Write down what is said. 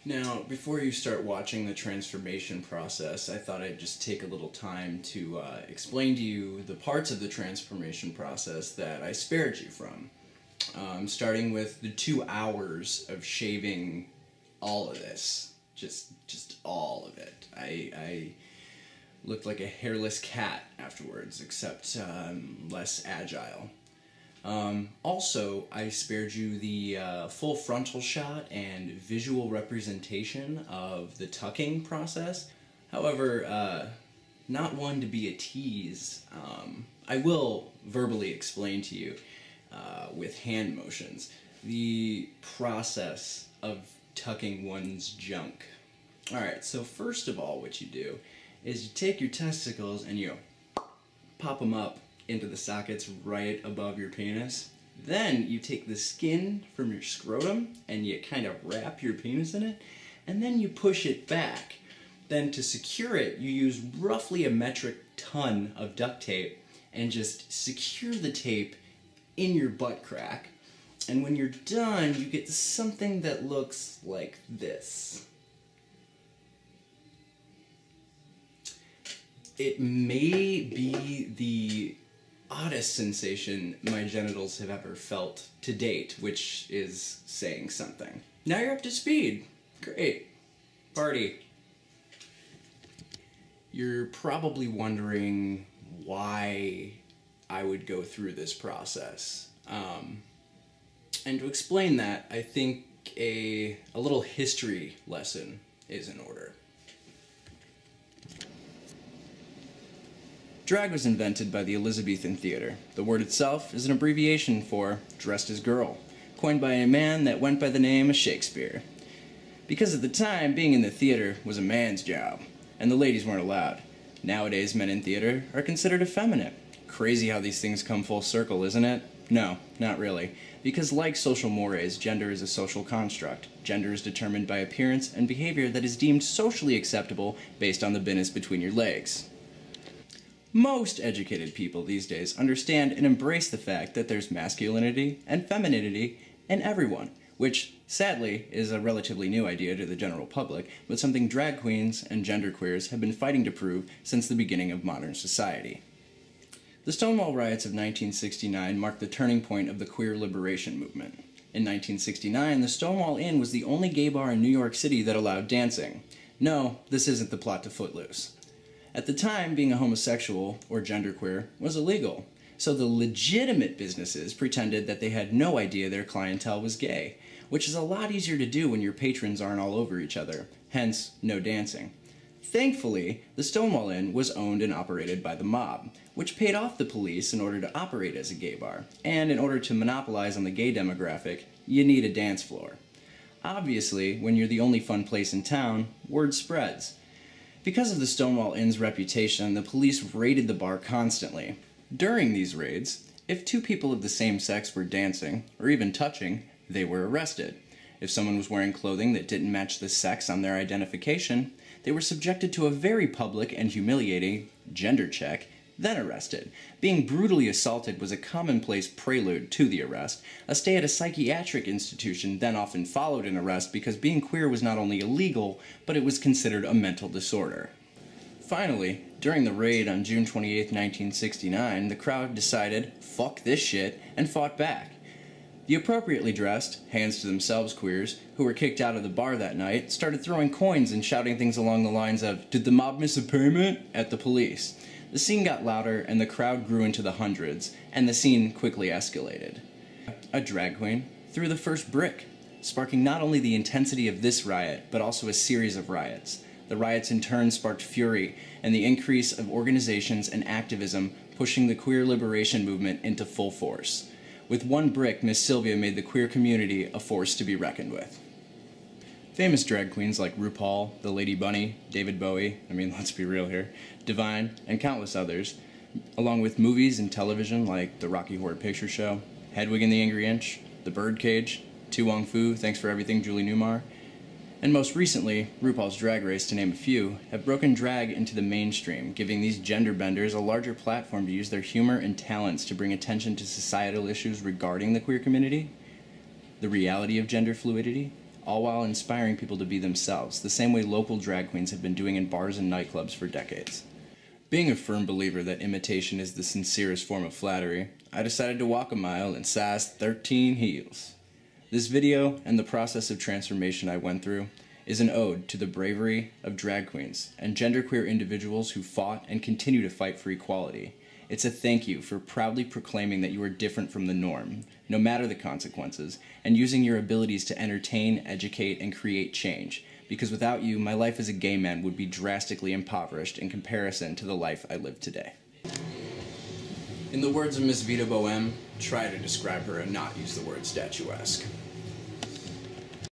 Now, before you start watching the transformation process, I thought I'd just take a little time to explain to you the parts of the transformation process that I spared you from. Starting with the 2 hours of shaving all of this. Just all of it. I looked like a hairless cat afterwards, except less agile. Also, I spared you the full frontal shot and visual representation of the tucking process. However, not one to be a tease. I will verbally explain to you with hand motions the process of tucking one's junk. Alright, so first of all, what you do is you take your testicles and you pop them up into the sockets right above your penis. Then you take the skin from your scrotum and you kind of wrap your penis in it, and then you push it back. Then to secure it, you use roughly a metric ton of duct tape and just secure the tape in your butt crack. And when you're done, you get something that looks like this. It may be the oddest sensation my genitals have ever felt to date, which is saying something. Now you're up to speed. Great. Party. You're probably wondering why I would go through this process. And to explain that, I think a little history lesson is in order. Drag was invented by the Elizabethan theater. The word itself is an abbreviation for dressed as girl, coined by a man that went by the name of Shakespeare. Because at the time, being in the theater was a man's job, and the ladies weren't allowed. Nowadays, men in theater are considered effeminate. Crazy how these things come full circle, isn't it? No, not really. Because like social mores, gender is a social construct. Gender is determined by appearance and behavior that is deemed socially acceptable based on the business between your legs. Most educated people these days understand and embrace the fact that there's masculinity and femininity in everyone, which, sadly, is a relatively new idea to the general public, but something drag queens and genderqueers have been fighting to prove since the beginning of modern society. The Stonewall Riots of 1969 marked the turning point of the queer liberation movement. In 1969, the Stonewall Inn was the only gay bar in New York City that allowed dancing. No, this isn't the plot to Footloose. At the time, being a homosexual, or genderqueer, was illegal, so the legitimate businesses pretended that they had no idea their clientele was gay, which is a lot easier to do when your patrons aren't all over each other, hence, no dancing. Thankfully, the Stonewall Inn was owned and operated by the mob, which paid off the police in order to operate as a gay bar, and in order to monopolize on the gay demographic, you need a dance floor. Obviously, when you're the only fun place in town, word spreads. Because of the Stonewall Inn's reputation, the police raided the bar constantly. During these raids, if two people of the same sex were dancing, or even touching, they were arrested. If someone was wearing clothing that didn't match the sex on their identification, they were subjected to a very public and humiliating gender check, then arrested. Being brutally assaulted was a commonplace prelude to the arrest. A stay at a psychiatric institution then often followed an arrest because being queer was not only illegal, but it was considered a mental disorder. Finally, during the raid on June 28, 1969, the crowd decided, fuck this shit, and fought back. The appropriately dressed, hands to themselves queers, who were kicked out of the bar that night, started throwing coins and shouting things along the lines of, "Did the mob miss a payment?" at the police. The scene got louder and the crowd grew into the hundreds, and the scene quickly escalated. A drag queen threw the first brick, sparking not only the intensity of this riot, but also a series of riots. The riots in turn sparked fury and the increase of organizations and activism pushing the queer liberation movement into full force. With one brick, Miss Sylvia made the queer community a force to be reckoned with. Famous drag queens like RuPaul, the Lady Bunny, David Bowie, let's be real here, Divine, and countless others, along with movies and television like The Rocky Horror Picture Show, Hedwig and the Angry Inch, The Birdcage, Tu Wong Fu, Thanks for Everything, Julie Newmar, and most recently, RuPaul's Drag Race, to name a few, have broken drag into the mainstream, giving these gender benders a larger platform to use their humor and talents to bring attention to societal issues regarding the queer community, the reality of gender fluidity, all while inspiring people to be themselves, the same way local drag queens have been doing in bars and nightclubs for decades. Being a firm believer that imitation is the sincerest form of flattery, I decided to walk a mile in size 13 heels. This video, and the process of transformation I went through, is an ode to the bravery of drag queens and genderqueer individuals who fought and continue to fight for equality. It's a thank you for proudly proclaiming that you are different from the norm, no matter the consequences, and using your abilities to entertain, educate, and create change, because without you, my life as a gay man would be drastically impoverished in comparison to the life I live today. In the words of Miss Vita Boheme, try to describe her and not use the word statuesque.